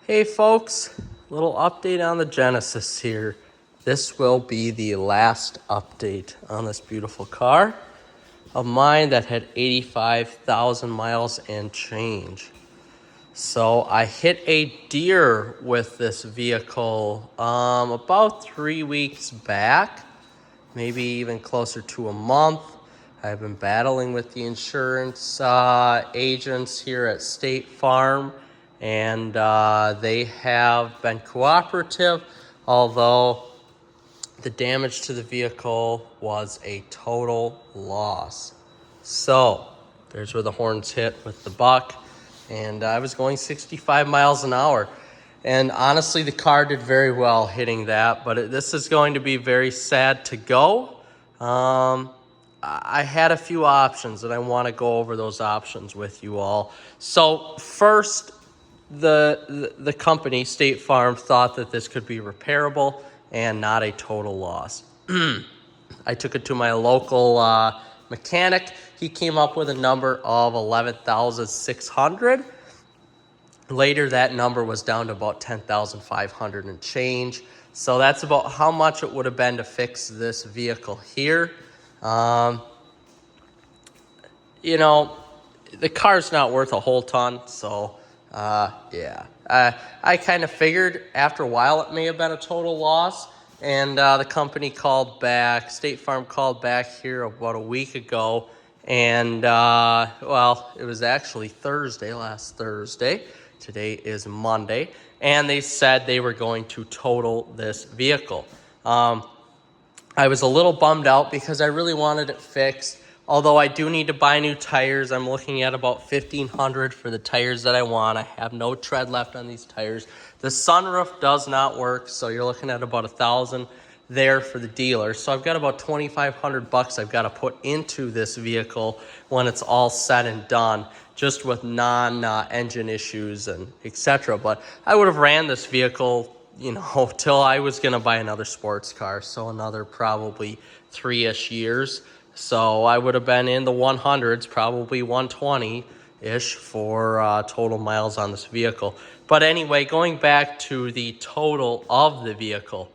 Hey folks, little update on the Genesis here. This will be the last update on this beautiful car of mine that had 85,000 miles and change. So I hit a deer with this vehicle about 3 weeks back, maybe even closer to a month. I've been battling with the insurance agents here at State Farm, and they have been cooperative, although the damage to the vehicle was a total loss. So there's where the horns hit with the buck, and I was going 65 miles an hour. And honestly, the car did very well hitting that, but this is going to be very sad to go. I had a few options, and I want to go over those options with you all. So first, the company, State Farm, thought that this could be repairable and not a total loss. I took it to my local mechanic. He came up with a number of $11,600. Later, that number was down to about $10,500 and change. So that's about how much it would have been to fix this vehicle here. You know, the car's not worth a whole ton, so yeah. I kind of figured after a while it may have been a total loss, and the company called back, State Farm called back here about a week ago, and well, it was actually last Thursday. Today is Monday, and they said they were going to total this vehicle. I was a little bummed out because I really wanted it fixed. Although I do need to buy new tires. I'm looking at about $1,500 for the tires that I want. I have no tread left on these tires. The sunroof does not work, so you're looking at about $1,000 there for the dealer. So I've got about $2,500 I've got to put into this vehicle when it's all said and done, just with non-engine issues and etc. But I would have ran this vehicle, you know, till I was going to buy another sports car, so another probably 3-ish years. So I would have been in the 100s, probably 120-ish for total miles on this vehicle. But anyway, going back to the total of the vehicle,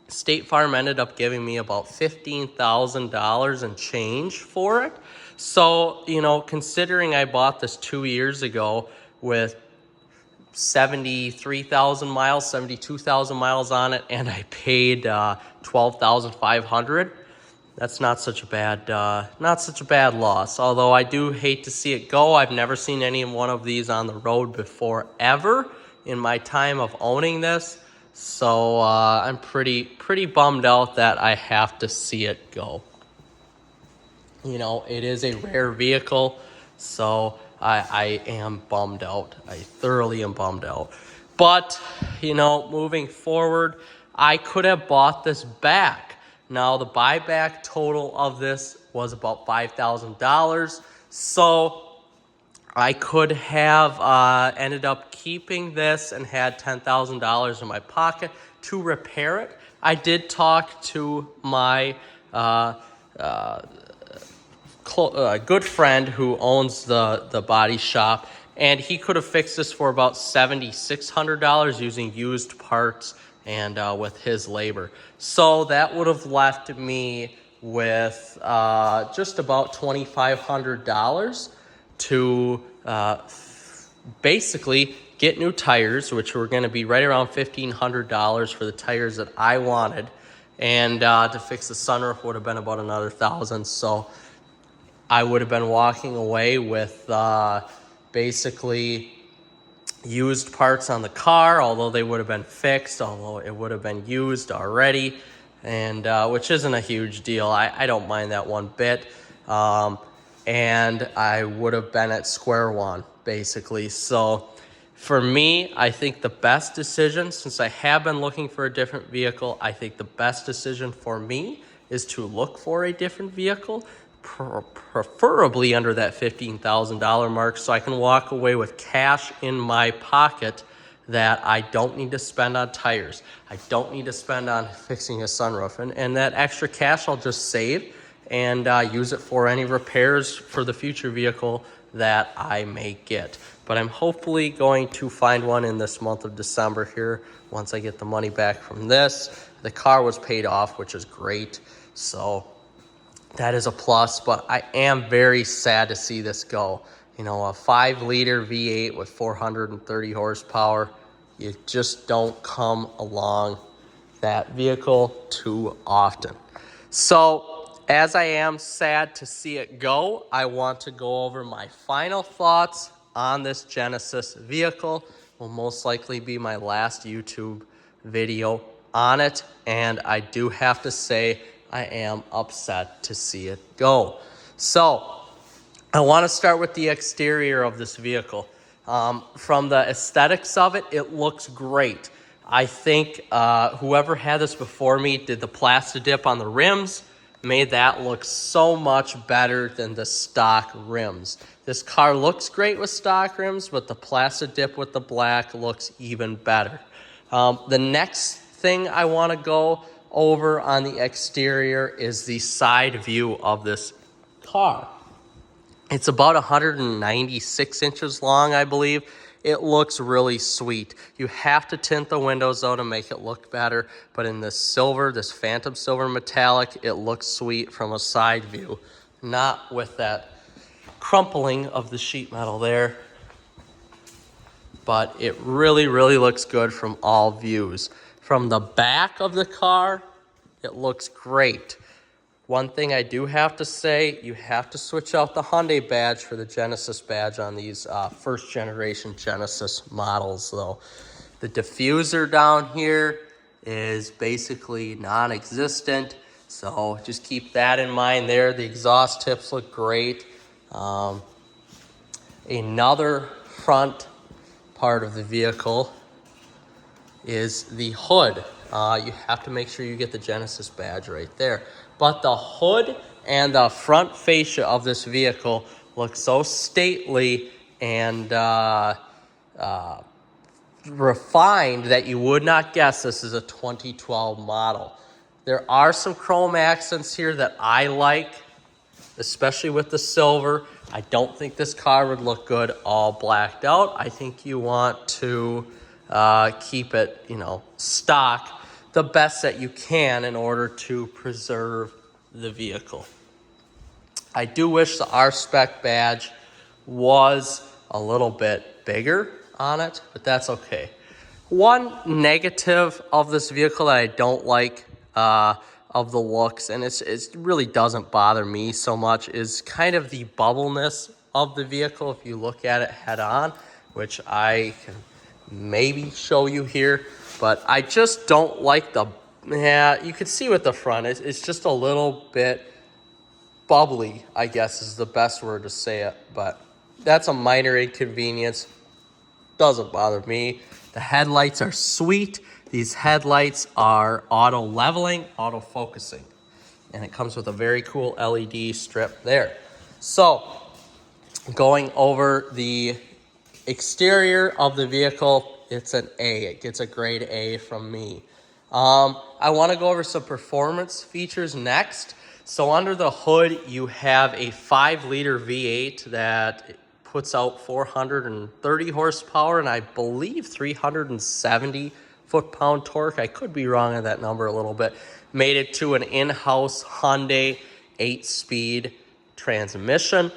State Farm ended up giving me about $15,000 and change for it. So, you know, considering I bought this 2 years ago with 73,000 miles, 72,000 miles on it, and I paid $12,500. That's not such a bad loss. Although I do hate to see it go. I've never seen any one of these on the road before ever in my time of owning this. So I'm pretty bummed out that I have to see it go. You know, it is a rare vehicle, so I am bummed out. I thoroughly am bummed out. But, you know, moving forward, I could have bought this back. Now, the buyback total of this was about $5,000. So I could have ended up keeping this and had $10,000 in my pocket to repair it. I did talk to my good friend who owns the body shop, and he could have fixed this for about $7,600 using used parts and with his labor. So that would have left me with just about $2,500 to basically get new tires, which were going to be right around $1,500 for the tires that I wanted, and to fix the sunroof would have been about another $1,000. So I would have been walking away with basically used parts on the car, although they would have been fixed, although it would have been used already, and which isn't a huge deal. I don't mind that one bit. And I would have been at square one, basically. So for me, I think the best decision, since I have been looking for a different vehicle, I think the best decision for me is to look for a different vehicle, preferably under that $15,000 mark, so I can walk away with cash in my pocket that I don't need to spend on tires. I don't need to spend on fixing a sunroof. And that extra cash I'll just save and use it for any repairs for the future vehicle that I may get. But I'm hopefully going to find one in this month of December here once I get the money back from this. The car was paid off, which is great. So that is a plus, but I am very sad to see this go. You know, a 5-liter V8 with 430 horsepower, you just don't come along that vehicle too often. So as I am sad to see it go, I want to go over my final thoughts on this Genesis vehicle. Will most likely be my last YouTube video on it, and I do have to say I am upset to see it go. So I want to start with the exterior of this vehicle. From the aesthetics of it, it looks great. I think whoever had this before me did the plastic dip on the rims, made that look so much better than the stock rims. This car looks great with stock rims, but the plastic dip with the black looks even better. The next thing I want to go over on the exterior is the side view of this car. It's about 196 inches long, I believe. It looks really sweet. You have to tint the windows though to make it look better, but in this silver, this phantom silver metallic, it looks sweet from a side view, not with that crumpling of the sheet metal there. But it really, really looks good from all views. From the back of the car, it looks great. One thing I do have to say, you have to switch out the Hyundai badge for the Genesis badge on these first generation Genesis models though. The diffuser down here is basically non-existent, so just keep that in mind there. The exhaust tips look great. Another front part of the vehicle is the hood. You have to make sure you get the Genesis badge right there. But the hood and the front fascia of this vehicle look so stately and refined that you would not guess this is a 2012 model. There are some chrome accents here that I like, especially with the silver. I don't think this car would look good all blacked out. I think you want to keep it, you know, stock the best that you can in order to preserve the vehicle. I do wish the R Spec badge was a little bit bigger on it, but that's okay. One negative of this vehicle that I don't like of the looks, and it really doesn't bother me so much, is kind of the bubbleness of the vehicle if you look at it head on, which I can maybe show you here. But I just don't like you can see with the front, it's just a little bit bubbly, I guess is the best word to say it. But that's a minor inconvenience. Doesn't bother me. The headlights are sweet. These headlights are auto leveling, auto focusing. And it comes with a very cool LED strip there. So, going over the exterior of the vehicle, it's an A. It gets a grade A from me. I want to go over some performance features next. So under the hood, you have a 5-liter V8 that puts out 430 horsepower and I believe 370 foot-pound torque. I could be wrong on that number a little bit. Made it to an in-house Hyundai 8-speed transmission.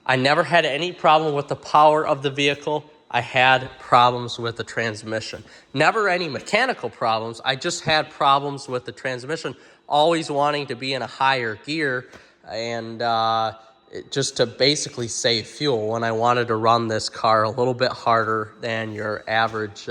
I never had any problem with the power of the vehicle. I had problems with the transmission. Never any mechanical problems. I just had problems with the transmission, always wanting to be in a higher gear and just to basically save fuel when I wanted to run this car a little bit harder than your average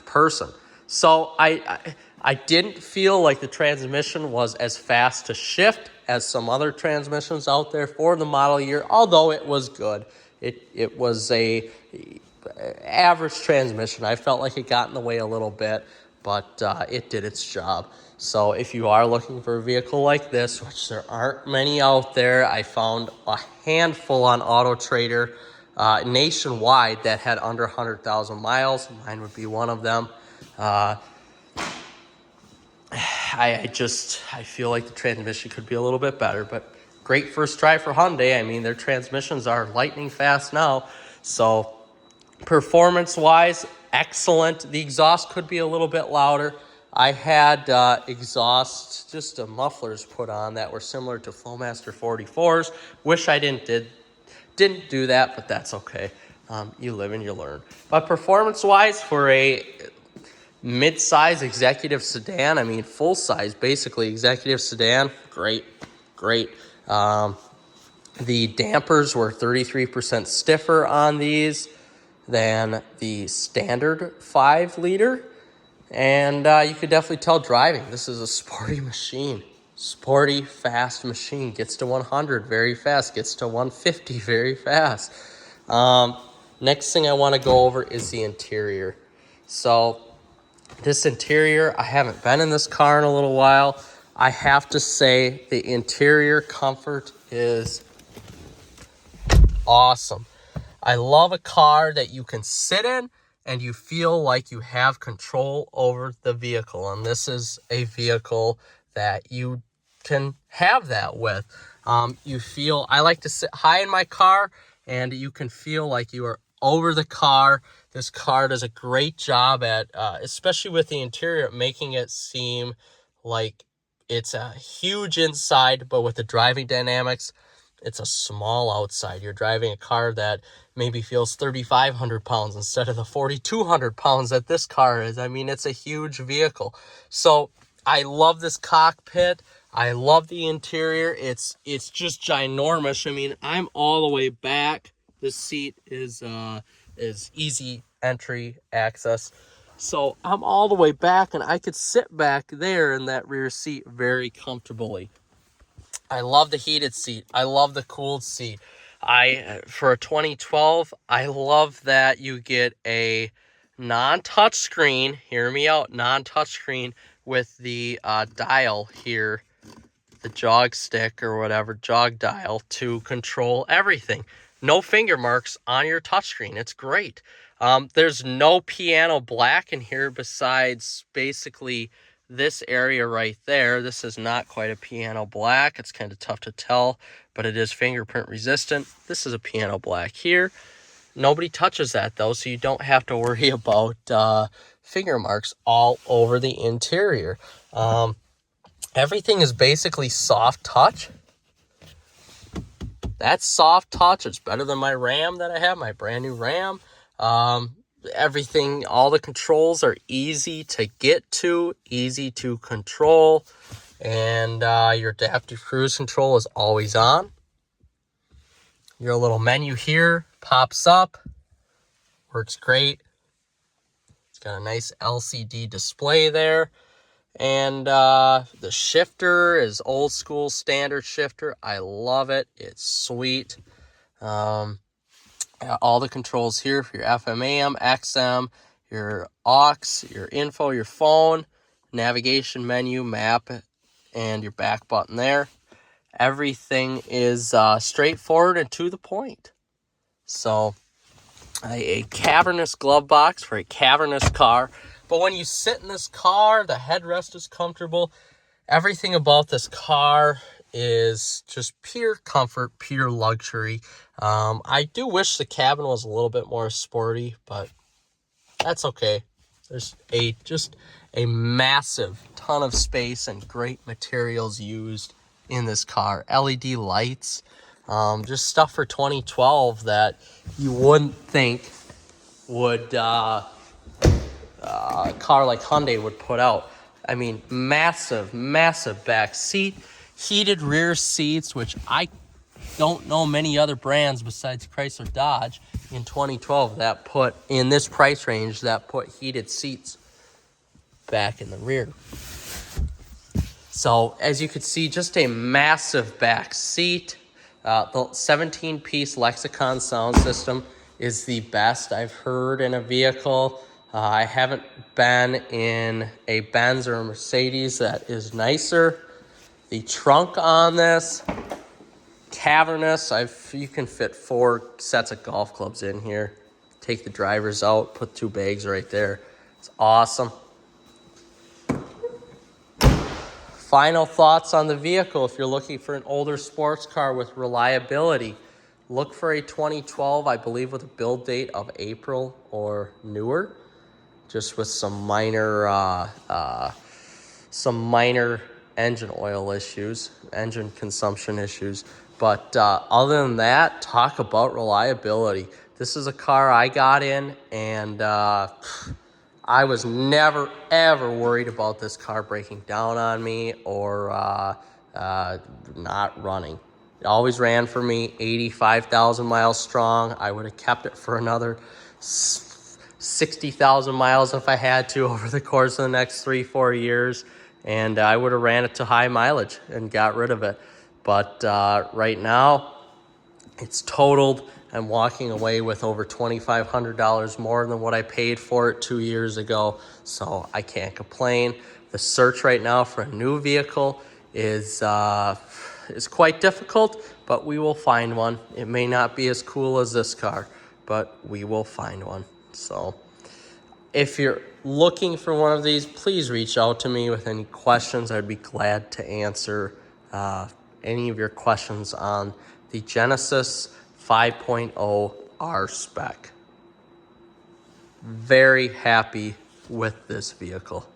person. So I didn't feel like the transmission was as fast to shift as some other transmissions out there for the model year, although it was good. It was a average transmission. I felt like it got in the way a little bit, but it did its job. So if you are looking for a vehicle like this, which there aren't many out there, I found a handful on AutoTrader nationwide that had under 100,000 miles. Mine would be one of them. I feel like the transmission could be a little bit better, but great first try for Hyundai. I mean, their transmissions are lightning fast now. So performance-wise, excellent. The exhaust could be a little bit louder. I had exhaust, just mufflers put on that were similar to Flowmaster 44s. Wish I didn't do that, but that's okay. You live and you learn. But performance-wise, for a mid-size executive sedan, I mean full-size basically executive sedan, great. The dampers were 33% stiffer on these than the standard 5-liter. And you could definitely tell driving, this is a sporty machine. Sporty, fast machine. Gets to 100 very fast. Gets to 150 very fast. Next thing I want to go over is the interior. So this interior, I haven't been in this car in a little while. I have to say the interior comfort is awesome. I love a car that you can sit in and you feel like you have control over the vehicle. And this is a vehicle that you can have that with. I like to sit high in my car and you can feel like you are over the car. This car does a great job at, especially with the interior, making it seem like it's a huge inside, but with the driving dynamics, it's a small outside. You're driving a car that maybe feels 3,500 pounds instead of the 4,200 pounds that this car is. I mean, it's a huge vehicle. So I love this cockpit. I love the interior. It's just ginormous. I mean, I'm all the way back. This seat is easy entry access. So I'm all the way back and I could sit back there in that rear seat very comfortably. I love the heated seat. I love the cooled seat. For a 2012, I love that you get a non-touch screen. Hear me out, non-touch screen with the dial here, the jog stick or whatever, jog dial to control everything. No finger marks on your touchscreen. It's great. There's no piano black in here besides basically this area right there. This is not quite a piano black. It's kind of tough to tell, but it is fingerprint resistant. This is a piano black here. Nobody touches that though, so you don't have to worry about finger marks all over the interior. Everything is basically soft touch. That's soft touch. It's better than my Ram that I have, my brand new Ram. Everything, all the controls are easy to get to, easy to control, and your adaptive cruise control is always on. Your little menu here pops up, works great. It's got a nice LCD display there, and the shifter is old school standard shifter. I love it. It's sweet. All the controls here for your FM, AM, XM, your aux, your info, your phone, navigation menu, map, and your back button there. Everything is straightforward and to the point. So a cavernous glove box for a cavernous car. But when you sit in this car, the headrest is comfortable. Everything about this car is just pure comfort, pure luxury. I do wish the cabin was a little bit more sporty, but that's okay. There's just a massive ton of space and great materials used in this car. LED lights, just stuff for 2012 that you wouldn't think would a car like Hyundai would put out. I mean, massive back seat, heated rear seats, which I don't know many other brands besides Chrysler Dodge in 2012 that put, in this price range, that put heated seats back in the rear. So as you can see, just a massive back seat. The 17-piece Lexicon sound system is the best I've heard in a vehicle. I haven't been in a Benz or a Mercedes that is nicer. The trunk on this, cavernous. You can fit 4 sets of golf clubs in here. Take the drivers out, put 2 bags right there. It's awesome. Final thoughts on the vehicle. If you're looking for an older sports car with reliability, look for a 2012, I believe, with a build date of April or newer, just with some minor engine oil issues, engine consumption issues. But other than that, talk about reliability. This is a car I got in, and I was never, ever worried about this car breaking down on me or not running. It always ran for me 85,000 miles strong. I would have kept it for another 60,000 miles if I had to over the course of the next 3-4 years. And I would have ran it to high mileage and got rid of it. But right now, it's totaled. I'm walking away with over $2,500 more than what I paid for it 2 years ago, so I can't complain. The search right now for a new vehicle is quite difficult, but we will find one. It may not be as cool as this car, but we will find one. So if you're looking for one of these, please reach out to me with any questions. I'd be glad to answer any of your questions on the Genesis 5.0 R Spec. Very happy with this vehicle.